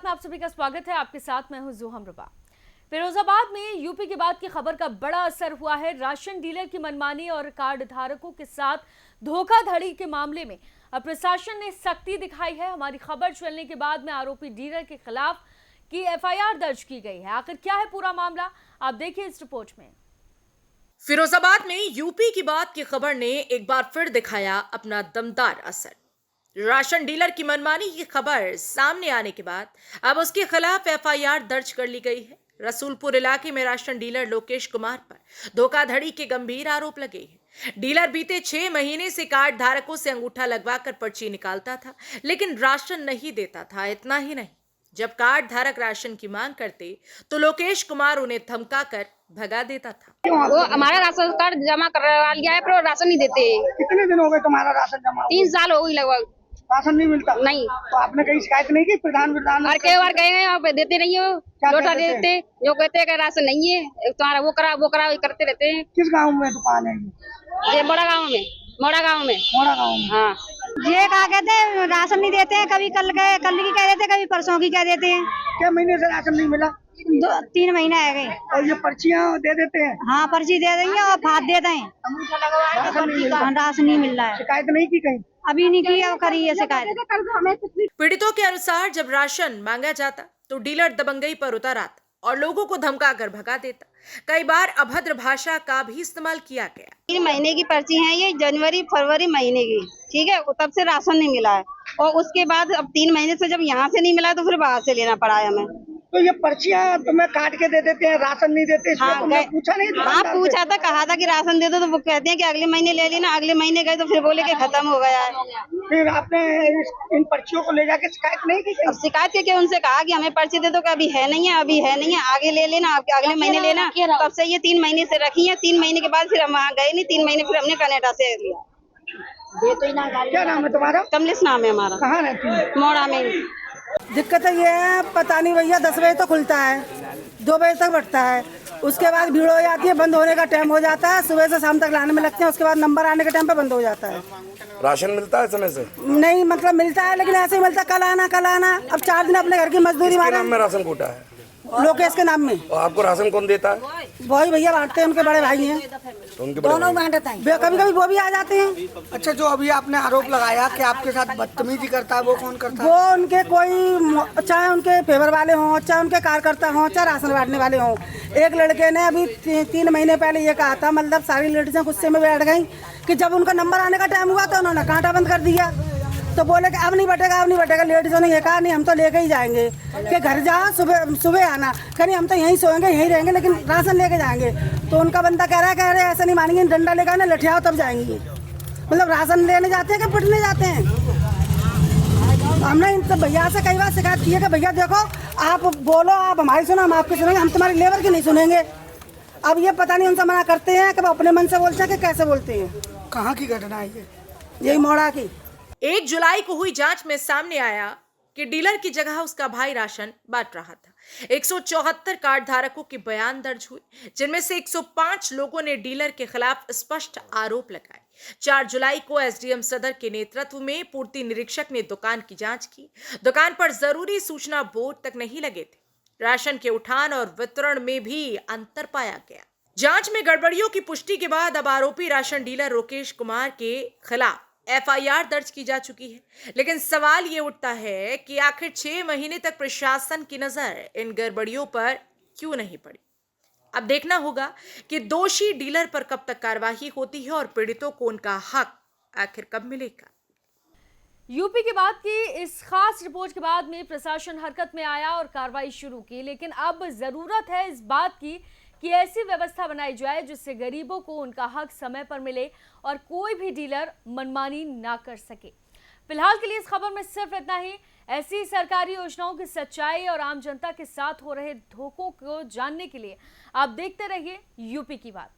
में आप सभी का स्वागत है। आपके साथ मैं हूं जुहम रुबा। फिरोजाबाद में यूपी के बाद की खबर का बड़ा असर हुआ है। राशन डीलर की मनमानी और कार्ड धारकों के साथ धोखाधड़ी के मामले में अब प्रशासन ने सख्ती दिखाई है। हमारी खबर चलने के बाद में आरोपी डीलर के खिलाफ की एफआईआर दर्ज की गई है। आखिर क्या है पूरा मामला, आप देखिए इस रिपोर्ट में। फिरोजाबाद में यूपी की बात की खबर ने एक बार फिर दिखाया अपना दमदार असर। राशन डीलर की मनमानी की खबर सामने आने के बाद अब उसके खिलाफ एफआईआर दर्ज कर ली गई है। रसूलपुर इलाके में राशन डीलर लोकेश कुमार पर धोखाधड़ी के गंभीर आरोप लगे हैं। डीलर बीते 6 महीने से कार्ड धारकों से अंगूठा लगवाकर पर्ची निकालता था, लेकिन राशन नहीं देता था। इतना ही नहीं, जब कार्ड धारक राशन की मांग करते तो लोकेश कुमार उन्हें धमकाकर भगा देता था। वो हमारा राशन कार्ड जमा करवा लिया है, पर राशन नहीं देते। कितने दिन हो गए तुम्हारा राशन जमा? 3 साल हो गई लगभग। राशन नहीं मिलता? नहीं। तो आपने कहीं शिकायत नहीं की? प्रधान और कई बार गए हैं, वहाँ पे देते नहीं हो। लोटा दे देते, जो कहते हैं कि राशन नहीं है, तुम्हारा वो करा करते रहते हैं। किस गांव में दुकान है ये मोड़ा गाँव में। मोड़ा गांव में? हाँ। ये कहा कहते हैं राशन नहीं देते हैं, कभी कल की कह देते, कभी परसों की कह देते हैं। क्या महीने से राशन नहीं मिला? 3 महीना है गए। और ये पर्चियाँ दे देते हैं? हाँ, पर्ची दे देंगे और फाद देते हैं। राशन नहीं मिल रहा है। शिकायत नहीं की कहीं? अभी नहीं की, अब करी है शिकायत। पीड़ितों के अनुसार जब राशन मांगा जाता तो डीलर दबंगई पर उतर आता और लोगों को धमकाकर भगा देता। कई बार अभद्र भाषा का भी इस्तेमाल किया गया। 3 महीने की पर्ची है ये, जनवरी फरवरी महीने की, ठीक है। तब से राशन नहीं मिला है, और उसके बाद अब 3 महीने से जब यहाँ से नहीं मिला तो फिर बाहर से लेना पड़ा है हमें। तो ये पर्चियाँ तुम्हें काट के दे देते हैं, राशन नहीं देते? हाँ, पूछा नहीं? हाँ पूछा था, कहा था कि राशन दे दो, तो वो कहते हैं कि अगले महीने ले लेना। अगले महीने गए तो फिर बोले कि खत्म हो गया है। फिर आपने इन पर्चियों को ले जाके शिकायत नहीं की? अब शिकायत करके उनसे कहा कि हमें पर्ची दे दो, कि अभी है नहीं है, अभी है नहीं है, आगे ले लेना, अगले महीने लेना। तब से ये 3 महीने से रखी है। 3 महीने के बाद फिर हम वहाँ गए नहीं। 3 महीने फिर हमने कनाडा से लिया। क्या नाम है तुम्हारा? कमलेश नाम है हमारा। कहाँ रहती है? मोड़ा में। दिक्कत ये है, पता नहीं भैया, 10 बजे तक खुलता है, 2 बजे तक बढ़ता है, उसके बाद भीड़ हो जाती है, बंद होने का टाइम हो जाता है, सुबह से शाम तक लाने में लगते हैं, उसके बाद नंबर आने के टाइम पे बंद हो जाता है। राशन मिलता है समय से? नहीं, मतलब मिलता है, लेकिन ऐसे ही मिलता, कल आना। अब 4 दिन अपने घर की मजदूरी मारे। नाम में राशन कोटा है? लोकेश के नाम में। और आपको राशन कौन देता है? वही भैया बांटते हैं, उनके बड़े भाई हैं, तो उनके दोनों बांटते हैं। कभी वो भी आ जाते हैं। अच्छा, जो अभी आपने आरोप लगाया कि आपके साथ बदतमीजी करता है, वो कौन करता है? वो उनके कोई, चाहे उनके फेवर वाले हों, चाहे उनके कार्यकर्ता हों, चाहे राशन बांटने वाले हों। एक लड़के ने अभी 3 महीने पहले ये कहा था, मतलब सारी लेडीजें गुस्से में बैठ गई कि जब उनका नंबर आने का टाइम हुआ तो उन्होंने कांटा बंद कर दिया। तो बोले कि अब नहीं बटेगा। लेडीजों ने ये कहा, नहीं हम तो लेके ही जाएंगे, कि घर जाओ, सुबह आना। कहीं हम तो यहीं सोएंगे, यहीं रहेंगे, लेकिन राशन लेके जाएंगे। तो उनका बंदा कह रहा है ऐसा नहीं मानेंगे, डंडा लेकर ना लठियाओ तब जाएंगी। मतलब राशन लेने जाते हैं कि पिटने जाते हैं। हमने इन भैया से कई बार शिकायत की है कि भैया देखो, आप बोलो, आप हमारी सुनो, हम आपकी सुनेंगे, हम तुम्हारी लेबर की नहीं सुनेंगे। अब ये पता नहीं उनसे मना करते हैं कि वो अपने मन से बोलते हैं कि कैसे बोलते हैं। कहाँ की घटना है ये? यही मोड़ा की। 1 जुलाई को हुई जांच में सामने आया कि डीलर की जगह उसका भाई राशन बांट रहा था। 174 कार्ड धारकों के बयान दर्ज हुए, जिनमें से 105 लोगों ने डीलर के खिलाफ स्पष्ट आरोप लगाए। 4 जुलाई को एसडीएम सदर के नेतृत्व में पूर्ति निरीक्षक ने दुकान की जांच की। दुकान पर जरूरी सूचना बोर्ड तक नहीं लगे थे। राशन के उठान और वितरण में भी अंतर पाया गया। जांच में गड़बड़ियों की पुष्टि के बाद अब आरोपी राशन डीलर लोकेश कुमार के खिलाफ एफआईआर दर्ज की जा चुकी है। लेकिन सवाल ये उठता है कि आखिर 6 महीने तक प्रशासन की नजर इन गड़बड़ियों पर क्यों नहीं पड़ी। अब देखना होगा कि दोषी डीलर पर कब तक कार्रवाई होती है और पीड़ितों को उनका हक आखिर कब मिलेगा। यूपी के बाद की इस खास रिपोर्ट के बाद में प्रशासन हरकत में आया और कार्रवाई शुरू की, लेकिन अब जरूरत है इस बात की कि ऐसी व्यवस्था बनाई जाए जिससे गरीबों को उनका हक समय पर मिले और कोई भी डीलर मनमानी ना कर सके। फिलहाल के लिए इस खबर में सिर्फ इतना ही। ऐसी सरकारी योजनाओं की सच्चाई और आम जनता के साथ हो रहे धोखों को जानने के लिए आप देखते रहिए यूपी की बात।